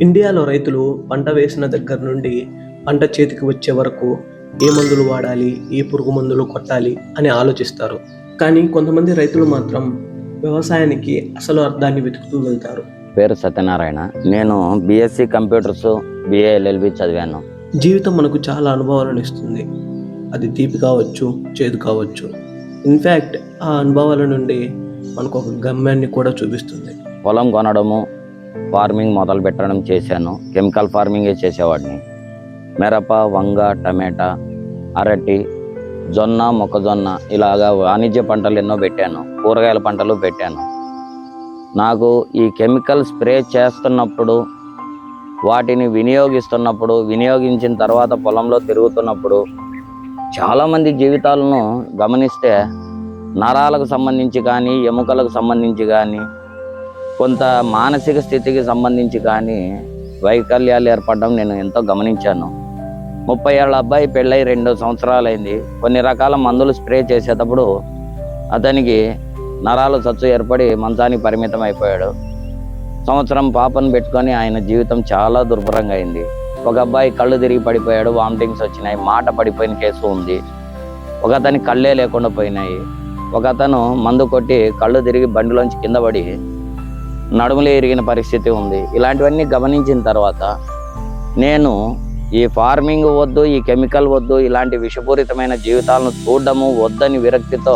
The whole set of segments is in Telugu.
ఇండియాలో రైతులు పంట వేసిన దగ్గర నుండి పంట చేతికి వచ్చే వరకు ఏ మందులు వాడాలి, ఏ పురుగు మందులు కొట్టాలి అని ఆలోచిస్తారు. కానీ కొంతమంది రైతులు మాత్రం వ్యవసాయానికి అసలు అర్థాన్ని వెతుకుతూ వెళ్తారు. పేరు సత్యనారాయణ. నేను బీఎస్సీ కంప్యూటర్స్, BA LLB చదివాను. జీవితం మనకు చాలా అనుభవాలను ఇస్తుంది. అది తీపి కావచ్చు, చేదు కావచ్చు. ఇన్ఫ్యాక్ట్ ఆ అనుభవాల నుండి మనకు ఒక గమ్యాన్ని కూడా చూపిస్తుంది. పొలం కొనడము, ఫార్మింగ్ మొదలు పెట్టడం చేశాను. కెమికల్ ఫార్మింగే చేసేవాడిని. మిరప, వంగ, టమాటా, అరటి, జొన్న, మొక్కజొన్న ఇలాగా వాణిజ్య పంటలు ఎన్నో పెట్టాను. కూరగాయల పంటలు పెట్టాను. నాకు ఈ కెమికల్ స్ప్రే చేస్తున్నప్పుడు, వాటిని వినియోగించిన తర్వాత పొలంలో తిరుగుతున్నప్పుడు చాలామంది జీవితాలను గమనిస్తే నరాలకు సంబంధించి కానీ, ఎముకలకు సంబంధించి కానీ, కొంత మానసిక స్థితికి సంబంధించి కానీ వైకల్యాలు ఏర్పడడం నేను ఎంతో గమనించాను. 30 ఏళ్ళ అబ్బాయి పెళ్ళై 2 సంవత్సరాలైంది. కొన్ని రకాల మందులు స్ప్రే చేసేటప్పుడు అతనికి నరాలు చచ్చు ఏర్పడి మంచానికి పరిమితం అయిపోయాడు. సంవత్సరం పాపను పెట్టుకొని ఆయన జీవితం చాలా దుర్భరంగా అయింది. ఒక అబ్బాయి కళ్ళు తిరిగి పడిపోయాడు, వామిటింగ్స్ వచ్చినాయి, మాట పడిపోయిన కేసు ఉంది. ఒక అతని కళ్ళే లేకుండా పోయినాయి. ఒక అతను మందు కొట్టి కళ్ళు తిరిగి బండిలోంచి కింద పడి నడుములు ఇరిగిన పరిస్థితి ఉంది. ఇలాంటివన్నీ గమనించిన తర్వాత నేను ఈ ఫార్మింగ్ వద్దు, ఈ కెమికల్ వద్దు, ఇలాంటి విషపూరితమైన జీవితాలను చూడడము వద్దని విరక్తితో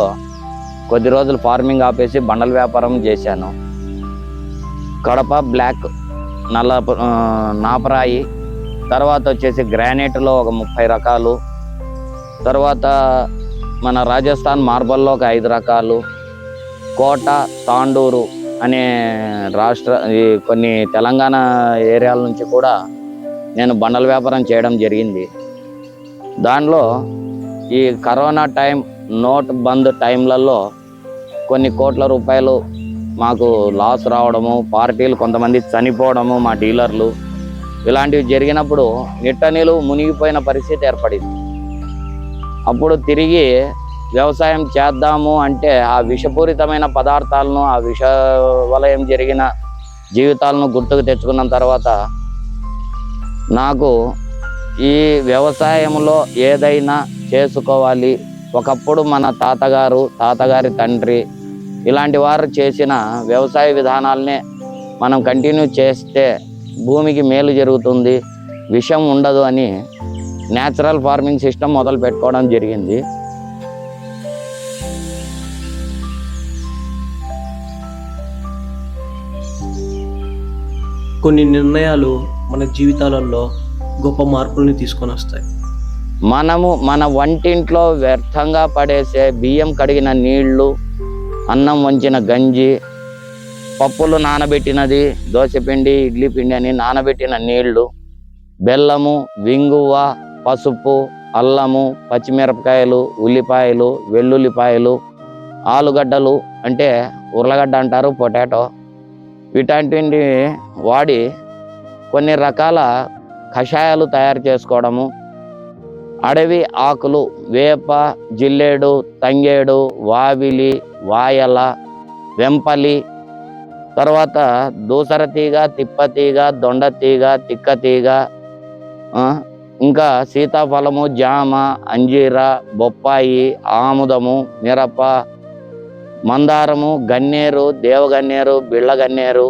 కొద్ది రోజులు ఫార్మింగ్ ఆపేసి బండల వ్యాపారం చేశాను. కడప బ్లాక్, నల్ల నాపరాయి, తర్వాత వచ్చేసి గ్రానైట్లో ఒక 30 రకాలు, తర్వాత మన రాజస్థాన్ మార్బల్లో ఒక 5 రకాలు, కోట, తాండూరు అనే కొన్ని తెలంగాణ ఏరియాల నుంచి కూడా నేను బండల వ్యాపారం చేయడం జరిగింది. దానిలో ఈ కరోనా టైం, నోట్ బంద్ టైంలలో కొన్ని కోట్ల రూపాయలు మాకు లాస్ రావడము, పార్టీలు కొంతమంది చనిపోవడము, మా డీలర్లు, ఇలాంటివి జరిగినప్పుడు నిట్టనీలు మునిగిపోయిన పరిస్థితి ఏర్పడింది. అప్పుడు తిరిగి వ్యవసాయం చేద్దాము అంటే ఆ విషపూరితమైన పదార్థాలను, ఆ విష వలయం జరిగిన జీవితాలను గుర్తుకు తెచ్చుకున్న తర్వాత నాకు ఈ వ్యవసాయంలో ఏదైనా చేసుకోవాలి. ఒకప్పుడు మన తాతగారి తండ్రి ఇలాంటి వారు చేసిన వ్యవసాయ విధానాలనే మనం కంటిన్యూ చేస్తే భూమికి మేలు జరుగుతుంది, విషం ఉండదు అని న్యాచురల్ ఫార్మింగ్ సిస్టమ్ మొదలు పెట్టుకోవడం జరిగింది. కొన్ని నిర్ణయాలు మన జీవితాలలో గొప్ప మార్పుల్ని తీసుకొని వస్తాయి. మనము మన వంటింట్లో వ్యర్థంగా పడేసే బియ్యం కడిగిన నీళ్లు, అన్నం వంచిన గంజి, పప్పులు నానబెట్టినది, దోశపిండి, ఇడ్లీ పిండి అని నానబెట్టిన నీళ్లు, బెల్లము, వింగువ, పసుపు, అల్లము, పచ్చిమిరపకాయలు, ఉల్లిపాయలు, వెల్లుల్లిపాయలు, ఆలుగడ్డలు అంటే ఉర్లగడ్డ అంటారు, పొటాటో, వీటన్నిటిని వాడి కొన్ని రకాల కషాయాలు తయారు చేసుకోవడము, అడవి ఆకులు, వేప, జిల్లేడు, తంగేడు, వావిలి, వాయల, వెంపలి, తర్వాత దూసర తీగ, తిప్పతీగ, దొండతీగ, తిక్కతీగ, ఇంకా సీతాఫలము, జామ, అంజీర, బొప్పాయి, ఆముదము, మిరప, మందారము, గన్నేరు, దేవగన్నేరు, బిళ్ళగన్నేరు,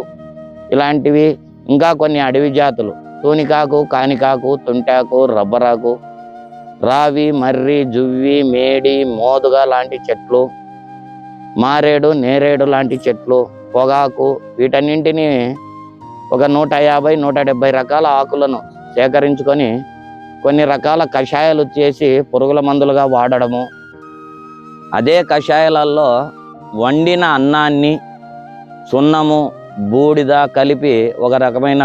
ఇలాంటివి, ఇంకా కొన్ని అడవి జాతులు, తూనికాకు, కానికాకు, తుంటాకు, రబ్బరాకు, రావి, మర్రి, జువ్వి, మేడి, మోదుగ లాంటి చెట్లు, మారేడు, నేరేడు లాంటి చెట్లు, పొగాకు, వీటన్నింటినీ ఒక 150-170 రకాల ఆకులను సేకరించుకొని కొన్ని రకాల కషాయాలు చేసి పురుగుల మందులుగా వాడడము. అదే కషాయాలలో వండిన అన్నాన్ని సున్నము, బూడిద కలిపి ఒక రకమైన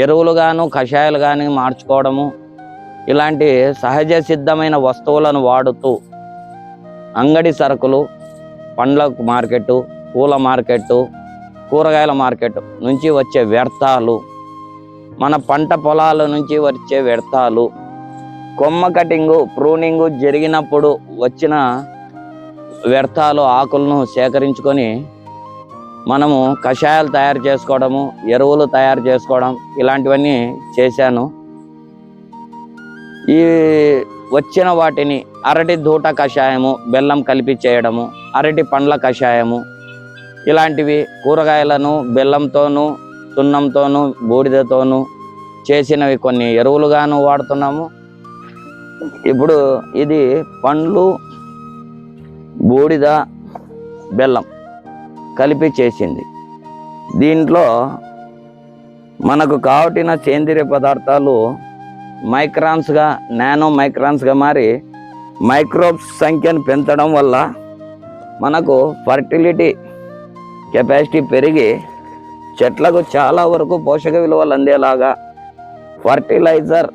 ఎరువులుగాను కషాయాలు కానీ మార్చుకోవడము. ఇలాంటి సహజ సిద్ధమైన వస్తువులను వాడుతూ అంగడి సరుకులు, పండ్ల మార్కెట్టు, పూల మార్కెట్టు, కూరగాయల మార్కెట్ నుంచి వచ్చే వ్యర్థాలు, మన పంట పొలాల నుంచి వచ్చే వ్యర్థాలు, కొమ్మ కటింగు, ప్రూనింగు జరిగినప్పుడు వచ్చిన వ్యర్థాలు, ఆకులను సేకరించుకొని మనము కషాయాలు తయారు చేసుకోవడము, ఎరువులు తయారు చేసుకోవడం ఇలాంటివన్నీ చేశాను. ఈ వచ్చిన వాటిని అరటి దూట కషాయము, బెల్లం కలిపి చేయడము, అరటి పండ్ల కషాయము, ఇలాంటివి కూరగాయలను బెల్లంతోనూ, సున్నంతోనూ, బూడిదతోనూ చేసినవి కొన్ని ఎరువులుగాను వాడుతున్నాము. ఇప్పుడు ఇది పండ్లు, బూడిద, బెల్లం కలిపి చేసింది. దీంట్లో మనకు కావటిన సేంద్రియ పదార్థాలు మైక్రాన్స్గా, నానో మైక్రాన్స్గా మారి మైక్రోబ్స్ సంఖ్యను పెంచడం వల్ల మనకు ఫర్టిలిటీ కెపాసిటీ పెరిగి చెట్లకు చాలా వరకు పోషక విలువలు అందేలాగా ఫర్టిలైజర్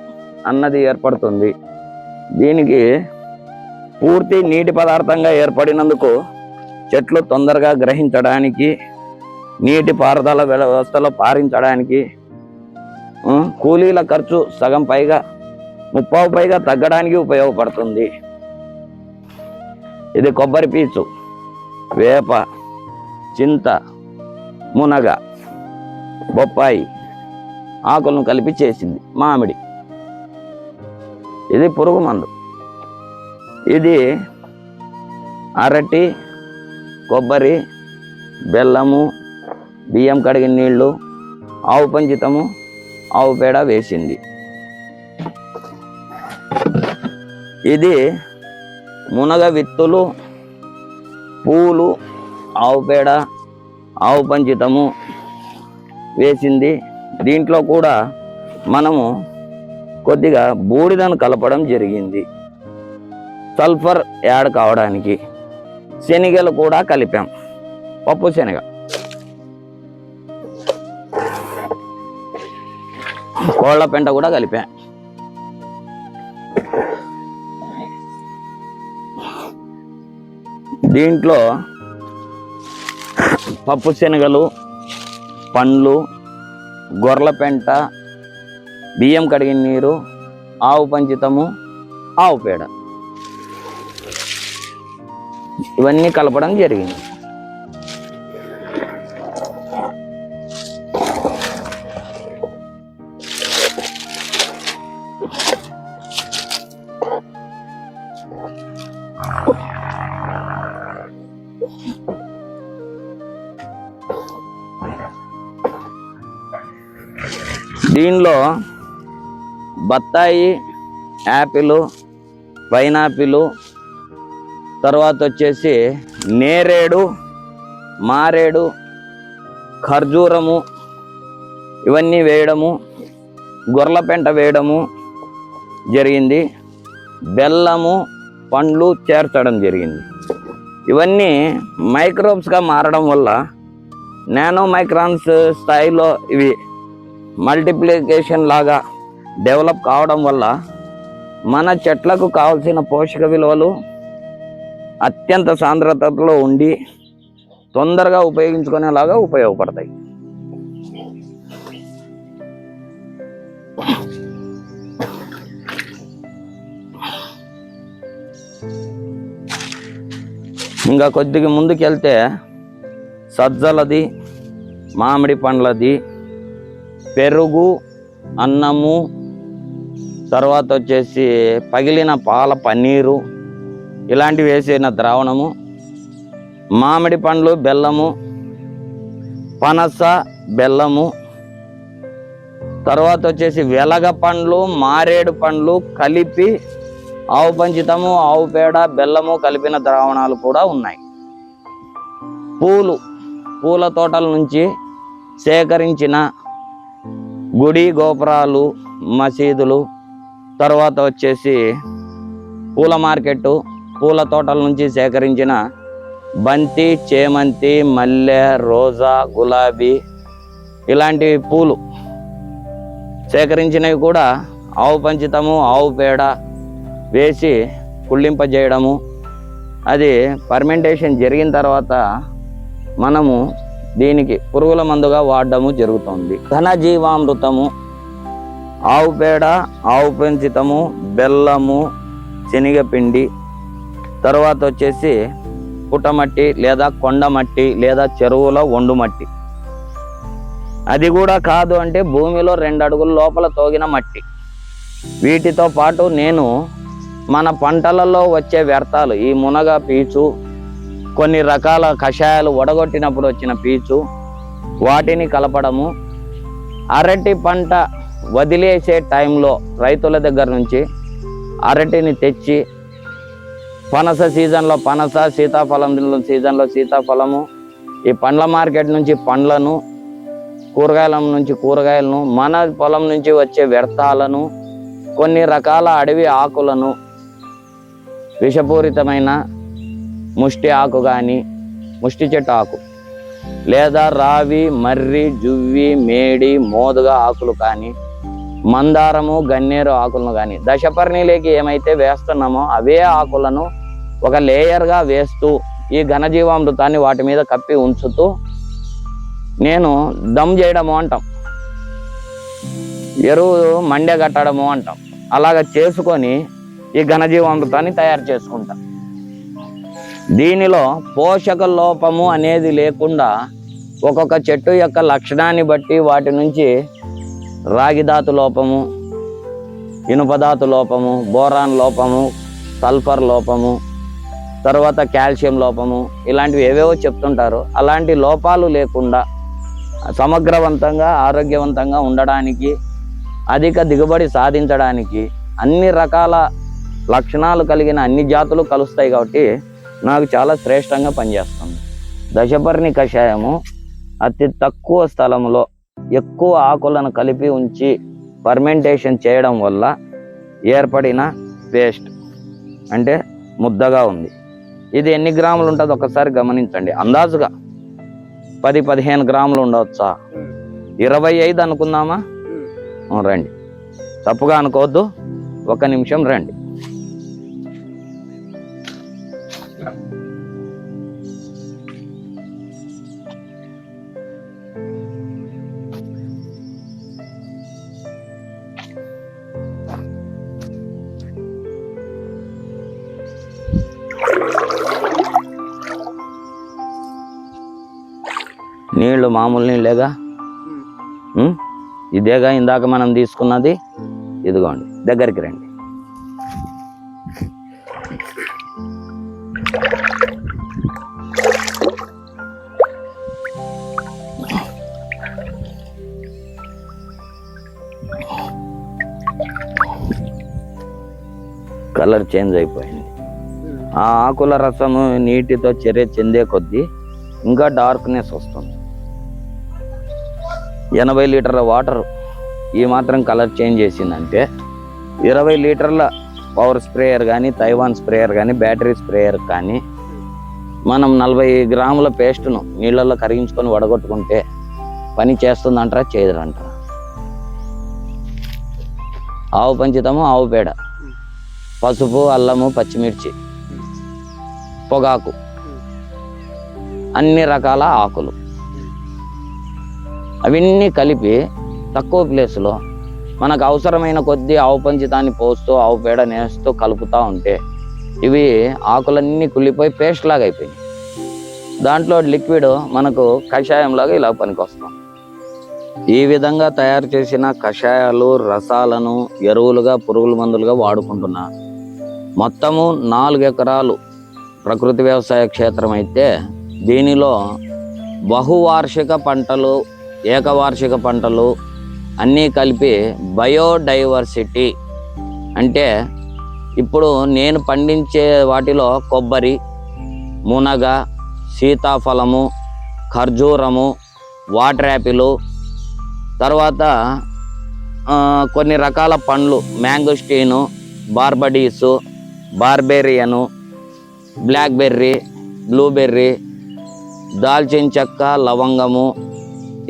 అన్నది ఏర్పడుతుంది. దీనికి పూర్తి నీటి పదార్థంగా ఏర్పడినందుకు చెట్లు తొందరగా గ్రహించడానికి, నీటి పారుదల వ్యవస్థలో పారించడానికి, కూలీల ఖర్చు సగం పైగా 30 పైగా తగ్గడానికి ఉపయోగపడుతుంది. ఇది కొబ్బరి పీచు, వేప, చింత, మునగ, బొప్పాయి ఆకులను కలిపి చేసింది. మామిడి, ఇది పురుగు మందు. ఇది అరటి, కొబ్బరి, బెల్లము, బియ్యం కడిగిన నీళ్లు, ఆవు పంచితము, ఆవు పేడ వేసింది. ఇది మునగ విత్తులు, పూలు, ఆవు పేడ, ఆవు పంచితము వేసింది. దీంట్లో కూడా మనము కొద్దిగా బూడిదను కలపడం జరిగింది, సల్ఫర్ యాడ్ కావడానికి. శనగలు కూడా కలిపాం, పప్పు శనగ. కోళ్ళ పెంట కూడా కలిపాం. దీంట్లో పప్పు శనగలు, పండ్లు, గొర్రెల పెంట, బియ్యం కడిగిన నీరు, ఆవు పంచితము, ఆవు పేడ ఇవన్నీ కలపడం జరిగింది. దీనిలో బత్తాయి, యాపిల్, పైనాపిల్, తర్వాత వచ్చేసి నేరేడు, మారేడు, ఖర్జూరము ఇవన్నీ వేయడము, గొర్రెల పెంట వేయడము జరిగింది. బెల్లము, పండ్లు చేర్చడం జరిగింది. ఇవన్నీ మైక్రోబ్స్గా మారడం వల్ల నానో మైక్రాన్స్ స్థాయిలో ఇవి మల్టిప్లికేషన్ లాగా డెవలప్ కావడం వల్ల మన చెట్లకు కావాల్సిన పోషక విలువలు అత్యంత సాంద్రతలో ఉండి తొందరగా ఉపయోగించుకునేలాగా ఉపయోగపడతాయి. ఇంకా కొద్దిగా ముందుకెళ్తే సజ్జలది, మామిడి పండ్లది, పెరుగు, అన్నము, తర్వాత వచ్చేసి పగిలిన పాల పన్నీరు ఇలాంటివి వేసిన ద్రావణము, మామిడి పండ్లు, బెల్లము, పనస, బెల్లము, తర్వాత వచ్చేసి వెలగ పండ్లు, మారేడు పండ్లు కలిపి ఆవు పంచితము, ఆవు పేడ, బెల్లము కలిపిన ద్రావణాలు కూడా ఉన్నాయి. పూల తోటల నుంచి సేకరించిన గుడి గోపురాలు, మసీదులు, తర్వాత వచ్చేసి పూల మార్కెట్టు, పూల తోటల నుంచి సేకరించిన బంతి, చేమంతి, మల్లె, రోజా, గులాబీ ఇలాంటి పూలు సేకరించినవి కూడా ఆవు పంచితము, ఆవు పేడ వేసి కుళ్ళింపజేయడము, అది ఫర్మెంటేషన్ జరిగిన తర్వాత మనము దీనికి పురుగుల మందుగా వాడడము జరుగుతుంది. ఘనజీవామృతము, ఆవు పేడ, ఆవు పంచితము, బెల్లము, శనగపిండి, తర్వాత వచ్చేసి పుట్టమట్టి లేదా కొండమట్టి లేదా చెరువులో ఒండు మట్టి. అది కూడా కాదు అంటే భూమిలో 2 అడుగుల లోపల తోగిన మట్టి. వీటితో పాటు నేను మన పంటలలో వచ్చే వ్యర్థాలు, ఈ మునగ పీచు, కొన్ని రకాల కషాయాలు వడగొట్టినప్పుడు వచ్చిన పీచు, వాటిని కలపడము. అరటి పంట వదిలేసే టైంలో రైతుల దగ్గర నుంచి అరటిని తెచ్చి, పనస సీజన్లో పనస, సీతాఫలం సీజన్లో సీతాఫలము, ఈ పండ్ల మార్కెట్ నుంచి పండ్లను, కూరగాయల నుంచి కూరగాయలను, మన పొలం నుంచి వచ్చే వ్యర్థాలను, కొన్ని రకాల అడవి ఆకులను, విషపూరితమైన ముష్టి ఆకు కానీ, ముష్టి చెట్టు ఆకు లేదా రావి, మర్రి, జువ్వి, మేడి, మోదుగా ఆకులు కానీ, మందారము, గన్నేరు ఆకులను కానీ, దశపర్ణిలోకి ఏమైతే వేస్తున్నామో అవే ఆకులను ఒక లేయర్గా వేస్తూ ఈ ఘనజీవామృతాన్ని వాటి మీద కప్పి ఉంచుతూ నేను దమ్ చేయడము అంటాం, ఎరువు మండగట్టడము అంటాం. అలాగ చేసుకొని ఈ ఘనజీవామృతాన్ని తయారు చేసుకుంటాం. దీనిలో పోషక లోపము అనేది లేకుండా ఒక్కొక్క చెట్టు యొక్క లక్షణాన్ని బట్టి వాటి నుంచి రాగిధాతు లోపము, ఇనుపధాతు లోపము, బోరాన్ లోపము, సల్ఫర్ లోపము, తర్వాత కాల్షియం లోపము, ఇలాంటివి ఏవేవో చెప్తుంటారు. అలాంటి లోపాలు లేకుండా సమగ్రవంతంగా ఆరోగ్యవంతంగా ఉండడానికి, అధిక దిగుబడి సాధించడానికి అన్ని రకాల లక్షణాలు కలిగిన అన్ని జాతులు కలుస్తాయి కాబట్టి నాకు చాలా శ్రేష్టంగా పనిచేస్తుంది. దశపర్ణి కషాయము అతి తక్కువ స్థలంలో ఎక్కువ ఆకులను కలిపి ఉంచి ఫర్మెంటేషన్ చేయడం వల్ల ఏర్పడిన పేస్ట్ అంటే ముద్దగా ఉంది. ఇది ఎన్ని గ్రాములు ఉంటుందో ఒకసారి గమనించండి. అందాజుగా 10-15 గ్రాములు ఉండవచ్చా, 25 అనుకుందామా? రండి, తప్పుగా అనుకోవద్దు, 1 నిమిషం రండి. నీళ్లు మామూలు నీళ్ళేగా, ఇదేగా ఇందాక మనం తీసుకున్నది. ఇదిగోండి, దగ్గరికి రండి. కలర్ చేంజ్ అయిపోయింది. ఆ ఆకుల రసము నీటితో చర్య చెందే కొద్దీ ఇంకా డార్క్నెస్ వస్తుంది. 80 లీటర్ల వాటర్ ఈ మాత్రం కలర్ చేంజ్ చేసిందంటే 20 లీటర్ల పవర్ స్ప్రేయర్ కానీ, తైవాన్ స్ప్రేయర్ కానీ, బ్యాటరీ స్ప్రేయర్ కానీ మనం 40 గ్రాముల పేస్ట్ను నీళ్ళల్లో కరిగించుకొని వడగొట్టుకుంటే పని చేస్తుందంటారా, చేయదంటారా? ఆవు పంచితము, ఆవు పేడ, పసుపు, అల్లము, పచ్చిమిర్చి, పొగాకు, అన్ని రకాల ఆకులు, అవన్నీ కలిపి తక్కువ ప్లేస్లో మనకు అవసరమైన కొద్దీ ఆవు పంచితాన్ని పోస్తూ, ఆవు పేడ నేస్తూ కలుపుతూ ఉంటే ఇవి ఆకులన్నీ కుళ్ళిపోయి పేస్ట్ లాగా అయిపోయింది. దాంట్లో లిక్విడ్ మనకు కషాయంలాగా ఇలా పనికొస్తాం. ఈ విధంగా తయారు చేసిన కషాయాలు, రసాలను ఎరువులుగా, పురుగుల మందులుగా వాడుకుంటున్నా. మొత్తము 4 ఎకరాలు ప్రకృతి వ్యవసాయ క్షేత్రం అయితే దీనిలో బహువార్షిక పంటలు, ఏకవార్షిక పంటలు అన్నీ కలిపి బయోడైవర్సిటీ అంటే ఇప్పుడు నేను పండించే వాటిలో కొబ్బరి, మునగ, సీతాఫలము, ఖర్జూరము, వాటర్ యాపిల్, తర్వాత కొన్ని రకాల పండ్లు, మ్యాంగోస్టీను, బార్బడీసు, బార్బేరియను, బ్లాక్బెర్రీ, బ్లూబెర్రీ, దాల్చిన చెక్క, లవంగము,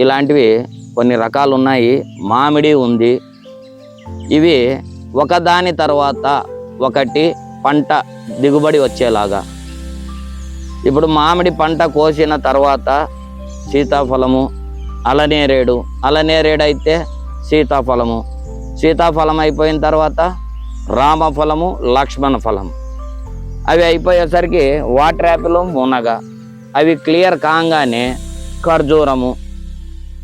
ఇలాంటివి కొన్ని రకాలు ఉన్నాయి. మామిడి ఉంది. ఇవి ఒకదాని తర్వాత ఒకటి పంట దిగుబడి వచ్చేలాగా. ఇప్పుడు మామిడి పంట కోసిన తర్వాత సీతాఫలము, అలనేరేడు, అలనేరేడు అయితే సీతాఫలము, సీతాఫలం అయిపోయిన తర్వాత రామఫలము, లక్ష్మణ ఫలము. అవి అయిపోయేసరికి వాటర్ యాపిల్, మునగ అవి క్లియర్ కాగానే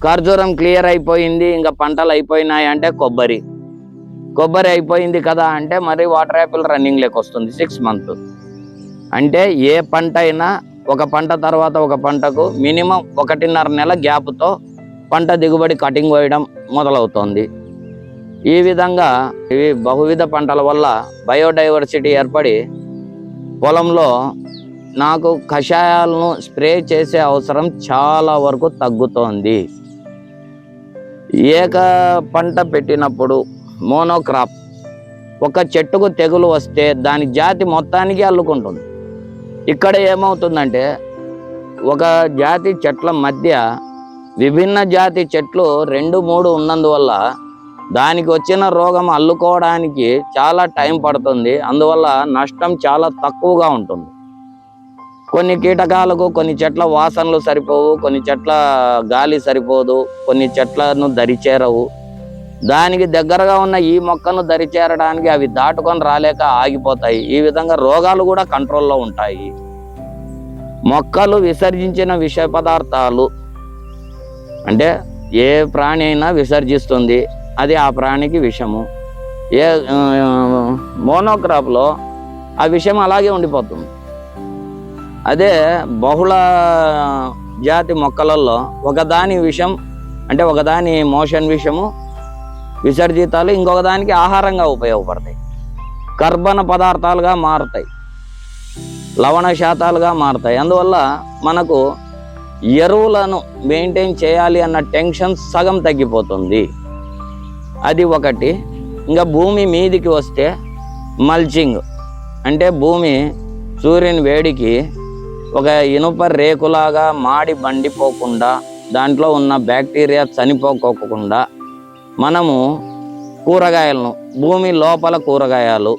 ఖర్జూరం క్లియర్ అయిపోయింది. ఇంకా పంటలు అయిపోయినాయి అంటే కొబ్బరి అయిపోయింది కదా అంటే మరి వాటర్ యాపిల్ రన్నింగ్ లెక్క వస్తుంది 6 months. అంటే ఏ పంట అయినా ఒక పంట తర్వాత ఒక పంటకు మినిమం 1.5 నెల గ్యాప్తో పంట దిగుబడి కటింగ్ వేయడం మొదలవుతుంది. ఈ విధంగా ఇవి బహువిధ పంటల వల్ల బయోడైవర్సిటీ ఏర్పడి పొలంలో నాకు కషాయాలను స్ప్రే చేసే అవసరం చాలా వరకు తగ్గుతోంది. ఏక పంట పెట్టినప్పుడు మోనోక్రాప్ ఒక చెట్టుకు తెగులు వస్తే దాని జాతి మొత్తానికి అల్లుకుంటుంది. ఇక్కడ ఏమవుతుందంటే ఒక జాతి చెట్ల మధ్య విభిన్న జాతి చెట్లు 2-3 ఉన్నందువల్ల దానికి వచ్చిన రోగం అల్లుకోవడానికి చాలా టైం పడుతుంది. అందువల్ల నష్టం చాలా తక్కువగా ఉంటుంది. కొన్ని కీటకాలకు కొన్ని చెట్ల వాసనలు సరిపోవు, కొన్ని చెట్ల గాలి సరిపోదు, కొన్ని చెట్లను దరిచేరవు. దానికి దగ్గరగా ఉన్న ఈ మొక్కను దరిచేరడానికి అవి దాటుకొని రాలేక ఆగిపోతాయి. ఈ విధంగా రోగాలు కూడా కంట్రోల్లో ఉంటాయి. మొక్కలు విసర్జించిన విష పదార్థాలు అంటే ఏ ప్రాణి అయినా విసర్జిస్తుంది, అది ఆ ప్రాణికి విషము. మోనోక్రాప్లో ఆ విషయం అలాగే ఉండిపోతుంది. అదే బహుళ జాతి మొక్కలలో ఒకదాని విషం అంటే ఒకదాని మోషన్ విషము విసర్జితాలు ఇంకొక దానికి ఆహారంగా ఉపయోగపడతాయి, కర్బన పదార్థాలుగా మారుతాయి, లవణ శాతాలుగా మారుతాయి. అందువల్ల మనకు ఎరువులను మెయింటైన్ చేయాలి అన్న టెన్షన్ సగం తగ్గిపోతుంది. అది ఒకటి. ఇంకా భూమి మీదికి వస్తే మల్చింగ్ అంటే భూమి సూర్యుని వేడికి ఒక ఇనుప రేకులాగా మాడి బండిపోకుండా దాంట్లో ఉన్న బ్యాక్టీరియా చనిపోకోకుండా మనము కూరగాయలను భూమి లోపల కూరగాయలు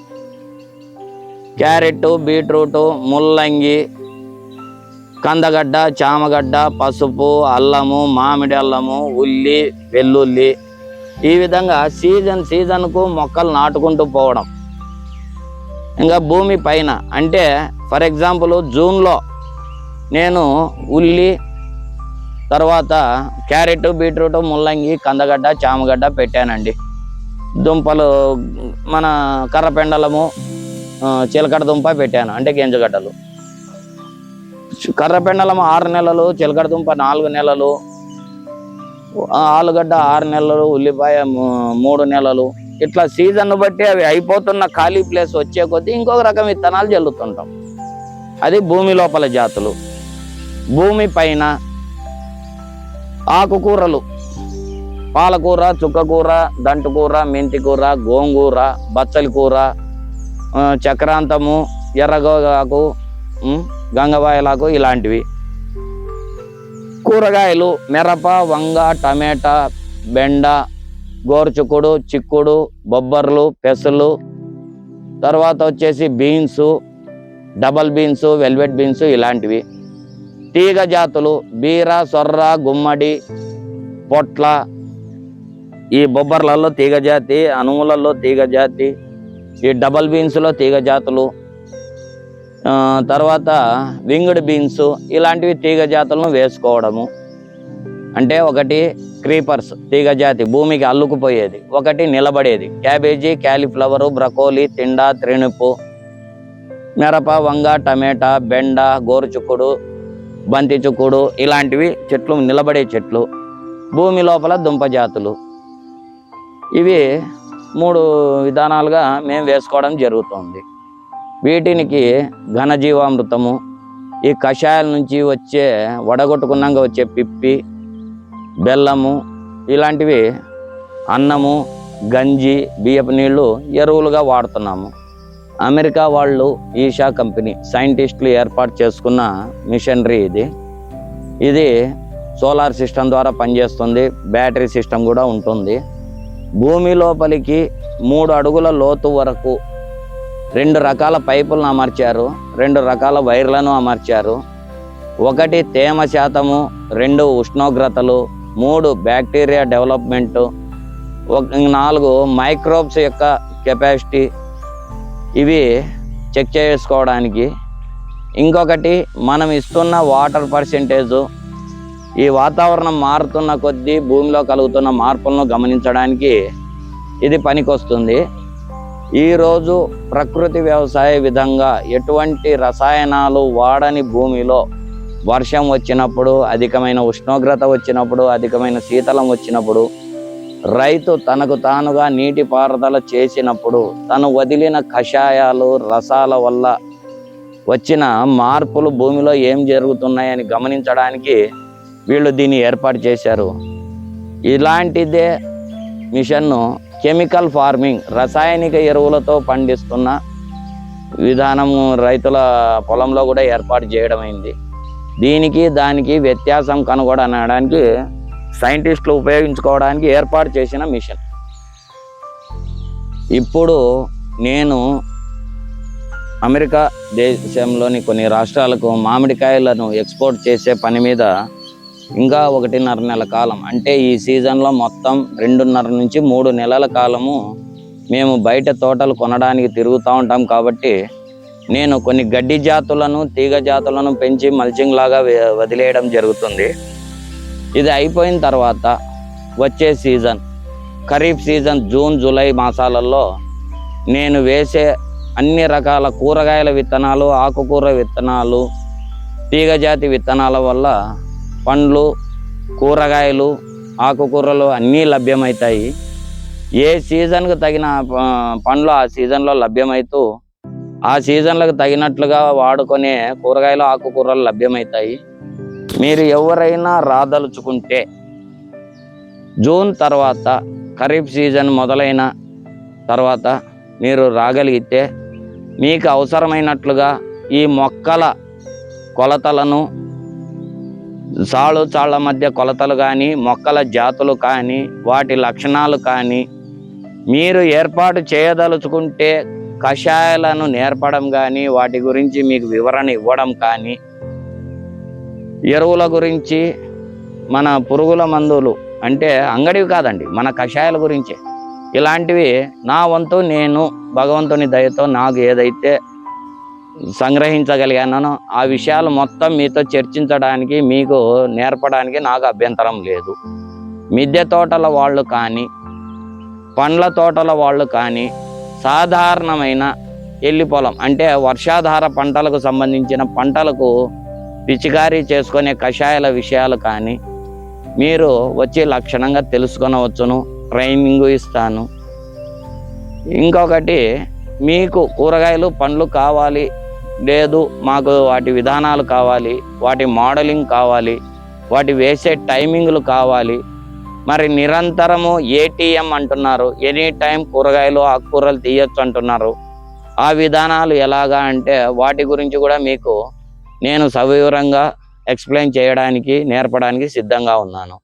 క్యారెట్, బీట్రూట్, ముల్లంగి, కందగడ్డ, చామగడ్డ, పసుపు, అల్లము, మామిడి అల్లము, ఉల్లి, వెల్లుల్లి ఈ విధంగా సీజన్కు మొక్కలు నాటుకుంటూ పోవడం. ఇంకా భూమి పైన అంటే ఫర్ ఎగ్జాంపుల్ జూన్లో నేను ఉల్లి, తర్వాత క్యారెట్, బీట్రూట్, ముల్లంగి, కందగడ్డ, చామగడ్డ పెట్టానండి. దుంపలు మన కర్రపెండలము, చిలకడ దుంప పెట్టాను అంటే గింజగడ్డలు. కర్రపెండలము 6 నెలలు, చిలకడ దుంప 4 నెలలు, ఆలుగడ్డ 6 నెలలు, ఉల్లిపాయ 3 నెలలు. ఇట్లా సీజన్ బట్టి అవి అయిపోతున్న ఖాళీ ప్లేస్ వచ్చే కొద్దీ ఇంకొక రకం విత్తనాలు జల్లుతుంటాం. అది భూమి లోపల జాతులు. భూమి పైన ఆకుకూరలు పాలకూర, చుక్కకూర, దంటుకూర, మెంతికూర, గోంగూర, బచ్చలి కూర, చక్రాంతము, ఎర్రగోగాకు, గంగవాయలాకు ఇలాంటివి. కూరగాయలు మిరప, వంగ, టమాటా, బెండ, గోరుచుక్కుడు, చిక్కుడు, బొబ్బర్లు, పెసలు, తర్వాత వచ్చేసి beans, double beans, velvet beans ఇలాంటివి. తీగ జాతులు బీర, సొర్ర, గుమ్మడి, పొట్ల. ఈ బొబ్బర్లలో తీగ జాతి, అనుములలో తీగ జాతి, ఈ డబల్ బీన్స్లో తీగ జాతులు, తర్వాత వింగ్డ్ బీన్స్ ఇలాంటివి తీగ జాతులను వేసుకోవడము. అంటే ఒకటి క్రీపర్స్ తీగ జాతి భూమికి అల్లుకుపోయేది, ఒకటి నిలబడేది క్యాబేజీ, క్యాలీఫ్లవరు, బ్రకోలీ, తిండ, త్రిణుపు, మిరప, వంగ, టమాటా, బెండ, గోరుచుక్కుడు, బంతి చుక్కుడు ఇలాంటివి చెట్లు, నిలబడే చెట్లు. భూమి లోపల దుంప జాతులు. ఇవి 3 విధానాలుగా మేము వేసుకోవడం జరుగుతుంది. వీటికి ఘనజీవామృతము, ఈ కషాయాల నుంచి వచ్చే వడగొట్టుకున్నాక వచ్చే పిప్పి, బెల్లము ఇలాంటివి అన్నము, గంజి, బియ్యపు నీళ్లు ఎరువులుగా వాడుతున్నాము. అమెరికా వాళ్ళు ఈషా కంపెనీ సైంటిస్టులు ఏర్పాటు చేసుకున్న మిషనరీ ఇది సోలార్ సిస్టమ్ ద్వారా పనిచేస్తుంది, బ్యాటరీ సిస్టమ్ కూడా ఉంటుంది. భూమి లోపలికి 3 అడుగుల లోతు వరకు 2 రకాల పైపులను అమర్చారు, 2 రకాల వైర్లను అమర్చారు. 1 తేమ శాతము, 2 ఉష్ణోగ్రతలు, 3 బ్యాక్టీరియా డెవలప్మెంటు, 4 మైక్రోబ్స్ యొక్క కెపాసిటీ. ఇవి చెక్ చేసుకోవడానికి. ఇంకొకటి, మనం ఇస్తున్న వాటర్ పర్సెంటేజు ఈ వాతావరణం మారుతున్న కొద్దీ భూమిలో కలుగుతున్న మార్పులను గమనించడానికి ఇది పనికొస్తుంది. ఈరోజు ప్రకృతి వ్యవసాయ విధంగా ఎటువంటి రసాయనాలు వాడని భూమిలో వర్షం వచ్చినప్పుడు, అధికమైన ఉష్ణోగ్రత వచ్చినప్పుడు, అధికమైన శీతలం వచ్చినప్పుడు, రైతు తనకు తానుగా నీటిపారుదల చేసినప్పుడు తను వదిలిన కషాయాలు రసాల వల్ల వచ్చిన మార్పులు భూమిలో ఏం జరుగుతున్నాయని గమనించడానికి వీళ్ళు దీన్ని ఏర్పాటు చేశారు. ఇలాంటిదే మిషన్ను కెమికల్ ఫార్మింగ్, రసాయనిక ఎరువులతో పండిస్తున్న విధానం రైతుల పొలంలో కూడా ఏర్పాటు చేయడం అయింది. దీనికి దానికి వ్యత్యాసం కనుగొనడానికి సైంటిస్టులు ఉపయోగించుకోవడానికి ఏర్పాటు చేసిన మిషన్. ఇప్పుడు నేను అమెరికా దేశంలోని కొన్ని రాష్ట్రాలకు మామిడికాయలను ఎక్స్పోర్ట్ చేసే పని మీద ఇంకా 1.5 నెల కాలం, అంటే ఈ సీజన్లో మొత్తం 2.5 నుంచి 3 నెలల కాలము మేము బయట తోటలు కొనడానికి తిరుగుతూ ఉంటాం. కాబట్టి నేను కొన్ని గడ్డి జాతులను, తీగ జాతులను పెంచి మల్చింగ్ లాగా వదిలేయడం జరుగుతుంది. ఇది అయిపోయిన తర్వాత వచ్చే season, kharif season June July మాసాలలో నేను వేసే అన్ని రకాల కూరగాయల విత్తనాలు, ఆకుకూర విత్తనాలు, తీగజాతి విత్తనాల వల్ల పండ్లు, కూరగాయలు, ఆకుకూరలు అన్నీ లభ్యమవుతాయి. ఏ సీజన్కు తగిన పండ్లు ఆ సీజన్లో లభ్యమవుతూ ఆ సీజన్లకు తగినట్లుగా వాడుకునే కూరగాయలు, ఆకుకూరలు లభ్యమవుతాయి. మీరు ఎవరైనా రాదలుచుకుంటే జూన్ తర్వాత, ఖరీఫ్ సీజన్ మొదలైన తర్వాత మీరు రాగలిగితే మీకు అవసరమైనట్లుగా ఈ మొక్కల కొలతలను, చాళ్ళ మధ్య కొలతలు కానీ, మొక్కల జాతులు కానీ, వాటి లక్షణాలు కానీ మీరు ఏర్పాటు చేయదలుచుకుంటే కషాయాలను నేర్పడం కానీ, వాటి గురించి మీకు వివరణ ఇవ్వడం కానీ, ఎరువుల గురించి, మన పురుగుల మందులు అంటే అంగడివి కాదండి, మన కషాయాల గురించే, ఇలాంటివి నా వంతు నేను భగవంతుని దయతో నాకు ఏదైతే సంగ్రహించగలిగానో ఆ విషయాలు మొత్తం మీతో చర్చించడానికి, మీకు నేర్పడానికి నాకు అభ్యంతరం లేదు. మిద్దె తోటల వాళ్ళు కానీ, పండ్ల తోటల వాళ్ళు కానీ, సాధారణమైన ఎల్లి పొలం అంటే వర్షాధార పంటలకు సంబంధించిన పంటలకు పిచికారీ చేసుకునే కషాయాల విషయాలు కానీ మీరు వచ్చి లక్షణంగా తెలుసుకొనవచ్చును. ట్రైనింగ్ ఇస్తాను. ఇంకొకటి, మీకు కూరగాయలు, పండ్లు కావాలి, లేదు మాకు వాటి విధానాలు కావాలి, వాటి మోడలింగ్ కావాలి, వాటి వేసే టైమింగ్లు కావాలి, మరి నిరంతరము ఏటీఎం అంటున్నారు, ఎనీ టైం కూరగాయలు, ఆకుకూరలు తీయొచ్చు అంటున్నారు. ఆ విధానాలు ఎలాగా అంటే వాటి గురించి కూడా మీకు నేను సవివరంగా ఎక్స్ప్లెయిన్ చేయడానికి, నేర్పడానికి సిద్ధంగా ఉన్నాను.